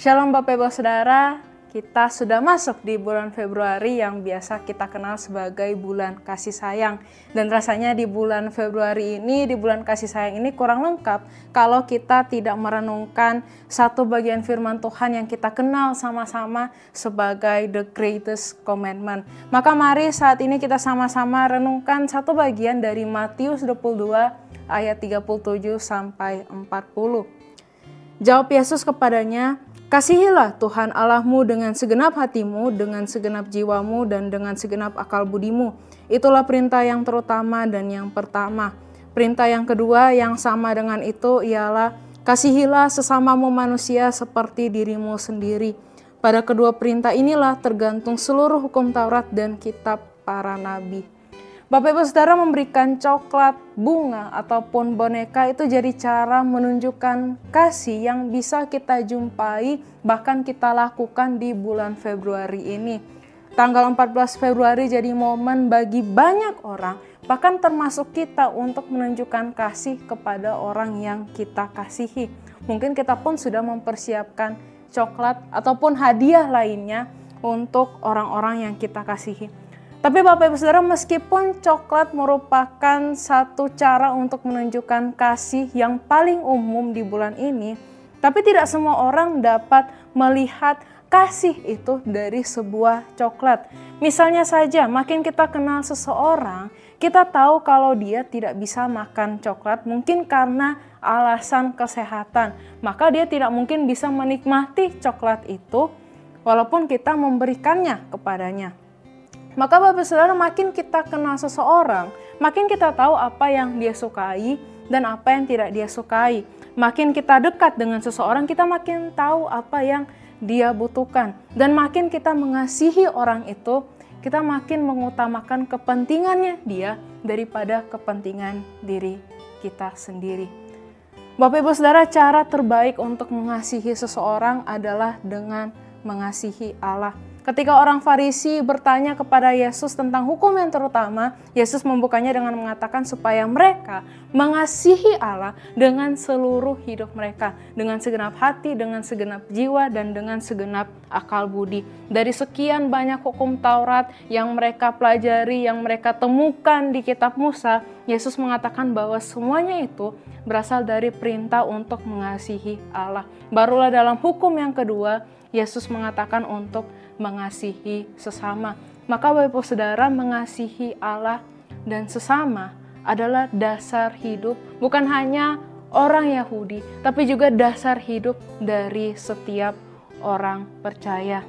Shalom Bapak Ibu Saudara, kita sudah masuk di bulan Februari yang biasa kita kenal sebagai bulan kasih sayang. Dan rasanya di bulan Februari ini, di bulan kasih sayang ini kurang lengkap kalau kita tidak merenungkan satu bagian firman Tuhan yang kita kenal sama-sama sebagai the greatest commandment. Maka mari saat ini kita sama-sama renungkan satu bagian dari Matius 22 ayat 37 sampai 40. Jawab Yesus kepadanya, "Kasihilah Tuhan Allahmu dengan segenap hatimu, dengan segenap jiwamu, dan dengan segenap akal budimu. Itulah perintah yang terutama dan yang pertama. Perintah yang kedua yang sama dengan itu ialah, kasihilah sesamamu manusia seperti dirimu sendiri. Pada kedua perintah inilah tergantung seluruh hukum Taurat dan kitab para nabi." Bapak Ibu Saudara, memberikan coklat, bunga, ataupun boneka itu jadi cara menunjukkan kasih yang bisa kita jumpai, bahkan kita lakukan di bulan Februari ini. Tanggal 14 Februari jadi momen bagi banyak orang, bahkan termasuk kita untuk menunjukkan kasih kepada orang yang kita kasihi. Mungkin kita pun sudah mempersiapkan coklat ataupun hadiah lainnya untuk orang-orang yang kita kasihi. Tapi Bapak Ibu Saudara, meskipun coklat merupakan satu cara untuk menunjukkan kasih yang paling umum di bulan ini, tapi tidak semua orang dapat melihat kasih itu dari sebuah coklat. Misalnya saja, makin kita kenal seseorang, kita tahu kalau dia tidak bisa makan coklat, mungkin karena alasan kesehatan. Maka dia tidak mungkin bisa menikmati coklat itu, walaupun kita memberikannya kepadanya. Maka Bapak Saudara, makin kita kenal seseorang, makin kita tahu apa yang dia sukai dan apa yang tidak dia sukai. Makin kita dekat dengan seseorang, kita makin tahu apa yang dia butuhkan. Dan makin kita mengasihi orang itu, kita makin mengutamakan kepentingannya dia daripada kepentingan diri kita sendiri. Bapak Ibu Saudara, cara terbaik untuk mengasihi seseorang adalah dengan mengasihi Allah. Ketika orang Farisi bertanya kepada Yesus tentang hukum yang terutama, Yesus membukanya dengan mengatakan supaya mereka mengasihi Allah dengan seluruh hidup mereka, dengan segenap hati, dengan segenap jiwa, dan dengan segenap akal budi. Dari sekian banyak hukum Taurat yang mereka pelajari, yang mereka temukan di kitab Musa, Yesus mengatakan bahwa semuanya itu berasal dari perintah untuk mengasihi Allah. Barulah dalam hukum yang kedua, Yesus mengatakan untuk mengasihi sesama. Maka Bapak Ibu Saudara, mengasihi Allah dan sesama adalah dasar hidup bukan hanya orang Yahudi, tapi juga dasar hidup dari setiap orang percaya.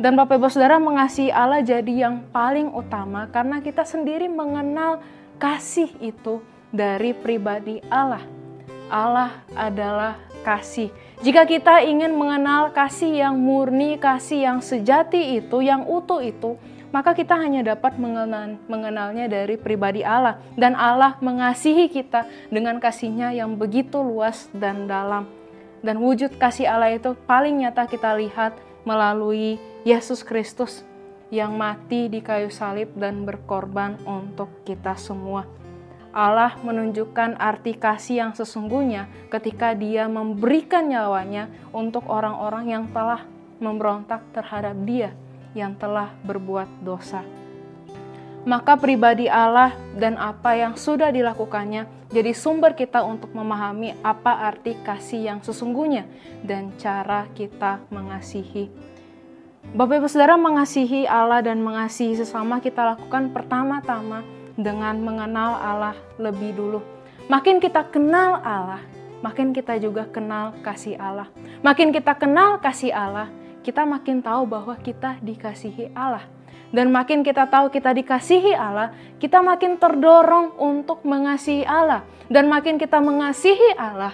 Dan Bapak Ibu Saudara, mengasihi Allah jadi yang paling utama karena kita sendiri mengenal kasih itu dari pribadi Allah. Allah adalah kasih. Jika kita ingin mengenal kasih yang murni, kasih yang sejati itu, yang utuh itu, maka kita hanya dapat mengenalnya dari pribadi Allah. Dan Allah mengasihi kita dengan kasih-Nya yang begitu luas dan dalam. Dan wujud kasih Allah itu paling nyata kita lihat melalui Yesus Kristus yang mati di kayu salib dan berkorban untuk kita semua. Allah menunjukkan arti kasih yang sesungguhnya ketika Dia memberikan nyawanya untuk orang-orang yang telah memberontak terhadap Dia, yang telah berbuat dosa. Maka pribadi Allah dan apa yang sudah dilakukannya jadi sumber kita untuk memahami apa arti kasih yang sesungguhnya dan cara kita mengasihi. Bapak Ibu Saudara, mengasihi Allah dan mengasihi sesama kita lakukan pertama-tama dengan mengenal Allah lebih dulu. Makin kita kenal Allah, makin kita juga kenal kasih Allah. Makin kita kenal kasih Allah, kita makin tahu bahwa kita dikasihi Allah. Dan makin kita tahu kita dikasihi Allah, kita makin terdorong untuk mengasihi Allah. Dan makin kita mengasihi Allah,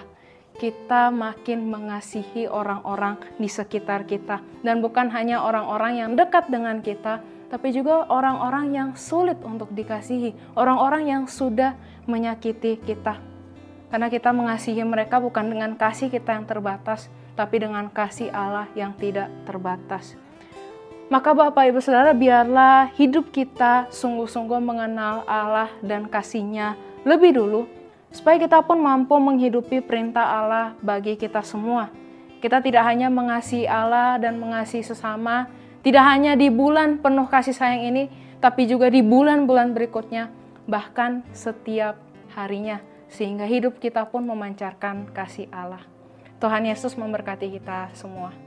kita makin mengasihi orang-orang di sekitar kita. Dan bukan hanya orang-orang yang dekat dengan kita, tapi juga orang-orang yang sulit untuk dikasihi, orang-orang yang sudah menyakiti kita. Karena kita mengasihi mereka bukan dengan kasih kita yang terbatas, tapi dengan kasih Allah yang tidak terbatas. Maka Bapak Ibu Saudara, biarlah hidup kita sungguh-sungguh mengenal Allah dan kasih-Nya lebih dulu, supaya kita pun mampu menghidupi perintah Allah bagi kita semua, Kita tidak hanya mengasihi Allah dan mengasihi sesama, tidak hanya di bulan penuh kasih sayang ini, tapi juga di bulan-bulan berikutnya, bahkan setiap harinya, sehingga hidup kita pun memancarkan kasih Allah. Tuhan Yesus memberkati kita semua.